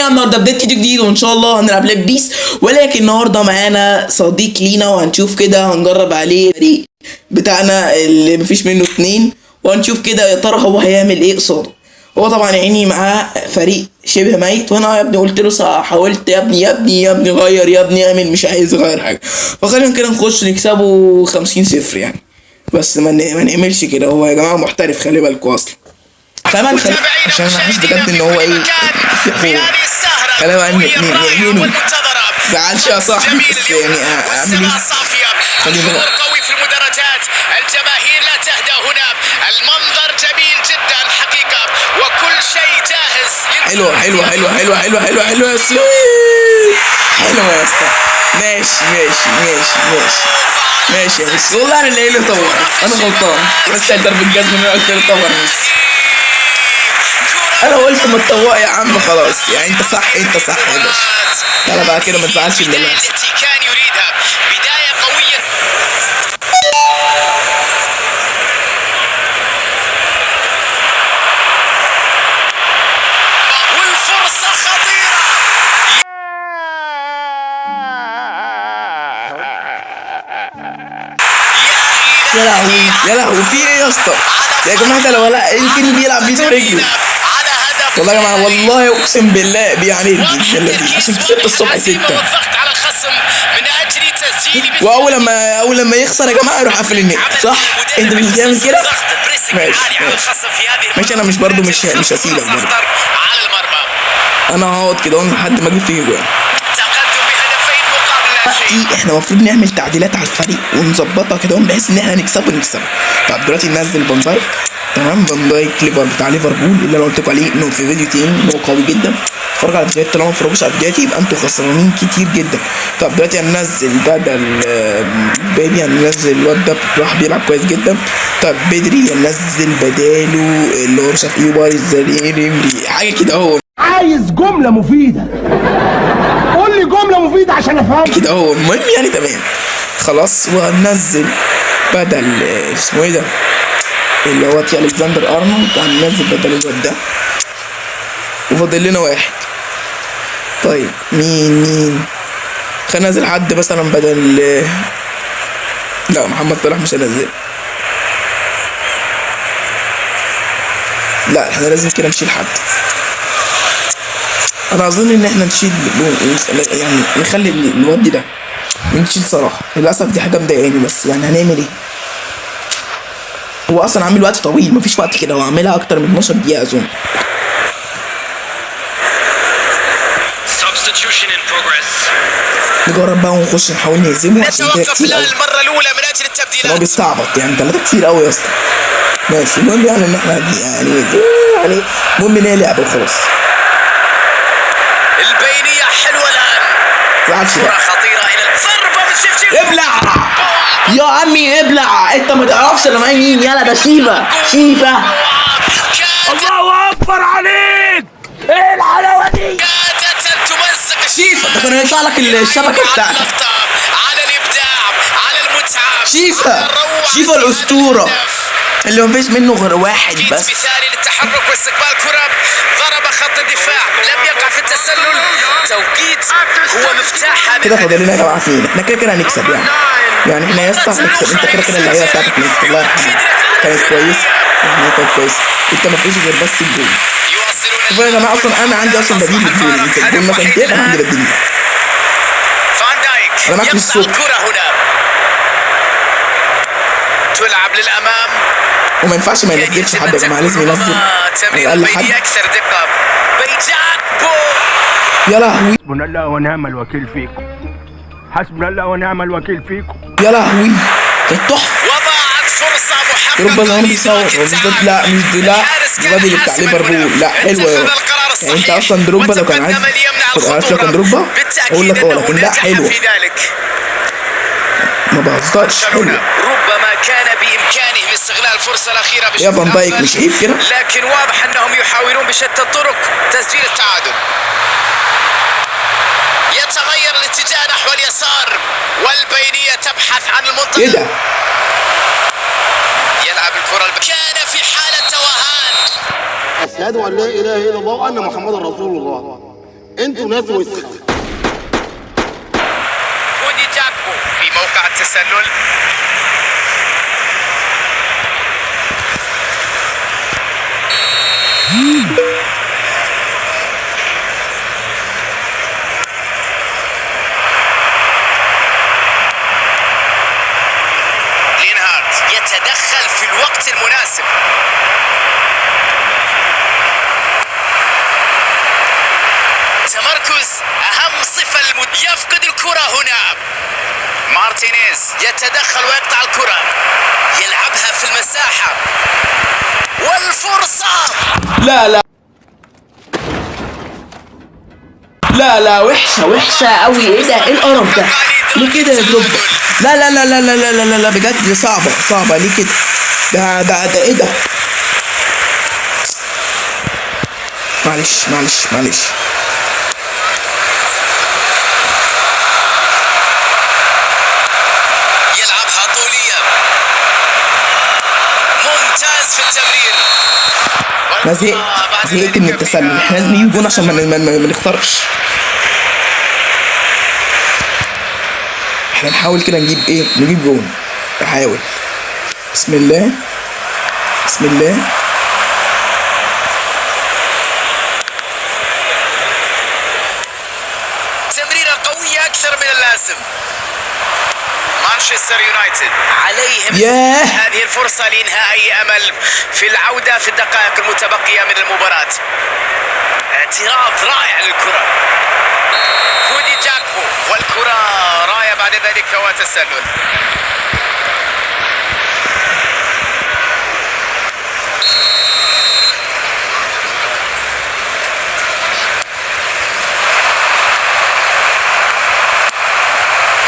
النهارده بدايه فيديو جديد وان شاء الله هنلعب لعب بيس، ولكن النهارده معانا صديق لينا وهنشوف كده هنجرب عليه الفريق بتاعنا اللي مفيش منه اتنين، وهنشوف كده يا ترى هو هيعمل ايه قصاده. هو طبعا عيني معاه فريق شبه ميت، وانا يا ابني قلت له صح، حاولت يا ابني غير، يا ابني اعمل، مش عايز يغير حاجه. فخلينا كده نخش نكسبه 50-0 يعني، بس ما نعملش كده. هو يا جماعه محترف، خلي بالكوا اصلا كمان عشان انا حاسس بجد ان هو ايه في حقوق. خلينا بقى نعينه، زعلش يا صاحبي، بس يعني اعمل ايه؟ خلينا قوي في المدرجات، الجماهير لا تهدأ هنا، المنظر جميل جدا حقيقة وكل شيء جاهز. حلوة يا سوي، حلوة يا اسطى. ماشي بس والله انا اللي طور، انا غلطان، بس اقدر بالجزم ان انا قلت له طور، بس انا قلت ما تطوق يا عم، خلاص يعني انت صح يا باشا. تعالى بقى كده ما تزعلش من اللي التي كان يريدها، بداية قوية. والفرصة خطيرة. يا لهوي في ايه يا اسطى؟ يا جماعه ده ولا يمكن بيلعب بيده رجله. والله يا جماعه، والله اقسم بالله بيعاندني عشان كسبت الصبح 6. واول لما يخسر يا جماعه يروح قافل النت، صح؟ انت مش بتعمل كده؟ ماشي انا برضه مش هسيبك برضه، انا هقعد كده لحد ما اجيب فيه جوان. احنا المفروض نعمل تعديلات على الفريق ونظبطها كده بحيث ان احنا نكسبه. طب دلوقتي ننزل فان دايك، تمام؟ فان دايك بتاع ليفربول اللي انا قلت لكم عليه انه في فيديو تاني ان هو قوي جدا. اتفرج على فيديوهات، طالما ما اتفرجوش على فيديوهاتي يبقى انتوا خسرانين كتير جدا. طب دلوقتي هننزل بدل بيبي، هننزل الواد ده راح بيلعب كويس جدا. طب بدري هننزل بداله اللي هو مش عارف ايه، بايز حاجه كده اهو. عايز جمله مفيده، قول لي جمله مفيده عشان افهم كده اهو. المهم يعني تمام خلاص. وهننزل بدل اسمه ايه ده اللي هو تي الكسندر ارنولد، هننزل بدل الواد ده. وفاضل لنا واحد. طيب مين خلينا ننزل حد مثلا بدل، لا محمد صلاح مش هنزل، لا احنا لازم كده نشيل حد. انا اظن ان احنا نشيل يعني نخلي الواد ده نشيل صراحه. للاسف دي حاجه مضايقاني، بس يعني هنعمل ايه؟ هو اصلا عامل وقت طويل، مفيش وقت كده، هو عاملها اكتر من 12 دقيقه اظن. نجرب بقى ونخش نحاول نهزمه عشان كده كتير قوي. المرة الأولى من أجل التبديلات. هو بيستعبط يعني 3 كتير قوي يا اسطى. ماشي المهم يعني ان احنا يعني المهم ان هي لعبه وخلاص. البينية حلوة الآن. كرة خطيرة إلى ضربة من شيف. ابلع يا عمي ابلع، انت ما تعرفش انا معايا مين؟ يلا ده شيفا. الله اكبر عليك، ايه الحلاوه دي؟ كادت أن تمزق شيفا ده كان هيطلع لك الشبكه بتاعتك. على الإبداع، على المتعة، شيفا الأسطورة اللي مفيش منه غير واحد بس. مثالي للتحرك واستقبال كرة، ضرب خط الدفاع، لم يقع في التسلل، توقيت هو مفتاحها. كده فاضل لنا يا جماعه 2، احنا كده هنكسب يعني احنا يا اسطى هنكسب. انت كده اللعيبه بتاعتك نكسب، الله يرحمها كانت كويسه، يعني كانت كويسه. انت مفيش غير بس الجول. شوفوا يا جماعه، اصلا انا عندي اصلا بديل للجول. انت الجول مثلا كده انا عندي بديل. فان دايك انا معاك بالصوت. الكرة هنا تلعب للامام، وما ينفعش ما ينزلش حد يا جماعه، لازم ينزل على الاقل حد. اكثر دقة. بيجاكبو يا لهوي، حسبنا الله ونعم الوكيل فيكم، حسبنا الله ونعم الوكيل فيكم. يا لهوي كانت تحفه. وضاعت فرصة محققة. دروجبا زمان بيصور، لا مش دي، لا الراجل بتاع ليفربول، لا حلوه يعني. انت اصلا دروجبا لو كان عارف لو كان دروجبا اقول لك لكن لا حلوه، ما بهزرش، حلوه. ربما كان بامكانهم استغلال الفرصة الأخيرة يا فان دايك مش عيب كده، لكن واضح انهم يحاولون بشتى الطرق تسجيل التعادل. يتغير الاتجاه نحو اليسار والبينية تبحث عن المنطقة. ايه ده؟ يلعب الكرة كان في حالة توهان. أشهد أن لا إله إلا الله وأن محمدا رسول الله. انتوا ناس وسخة. كودي جاكبو في موقع التسلل. لينهارد يتدخل في الوقت المناسب. تمركز أهم صفة يفقد الكرة هنا. مارتينيز يتدخل ويقطع الكرة، يلعبها في المساحة والفرصة. لا وحشة قوي. ايه ده؟ ايه القرف ده؟ ليه كده يا دروجبا؟ لا بجد صعبة ليه كده؟ ده ايه ده؟ معلش يلعبها طولية، ممتاز في التمرير. انا زهقت من التسلل. احنا لازم نجيب جون عشان ما نخسرش. احنا نحاول كده نجيب جون. نحاول. بسم الله. تمريرة قوية أكثر من اللازم. مانشستر يونايتد عليهم هذه الفرصة لإنهاء أي أمل في العودة في الدقائق المتبقية من المباراة. اعتراض رائع للكرة. كودي جاكبو والكرة راية بعد ذلك وتسلل.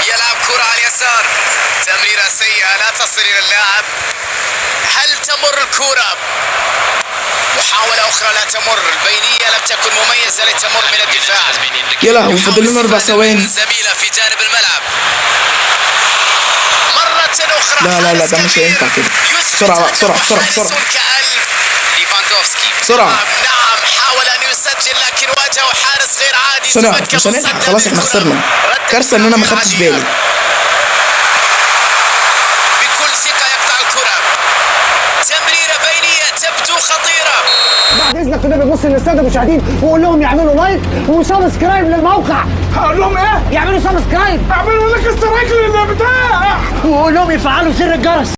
يلعب كرة على اليسار، تمريرة سيئة لا تصل إلى اللاعب. هل تمر الكرة؟ محاولة أخرى لا تمر. البينية لم تكن مميزة لتمر من الدفاع. يا لهوي فاضل لنا 4 ثواني. زميلة في جانب الملعب مرة أخرى. لا ده مش هينفع كده. بسرعة. ليفاندوفسكي بسرعة. نعم حاول أن يسجل لكن واجهه حارس غير عادي. مش هنلحق خلاص. احنا خسرنا. كارثة ان انا ما خدتش بالي. بكل ثقة يقطع الكرة. تمريرة بينية تبدو خطيرة. بعد اذنك كده بنبص للساده المشاهدين وقول لهم يعملوا لايك وسبسكرايب للموقع. هقول لهم ايه؟ يعملوا سبسكرايب اعملوا لك استرايك للبتاع. وقول لهم يفعلوا زر الجرس.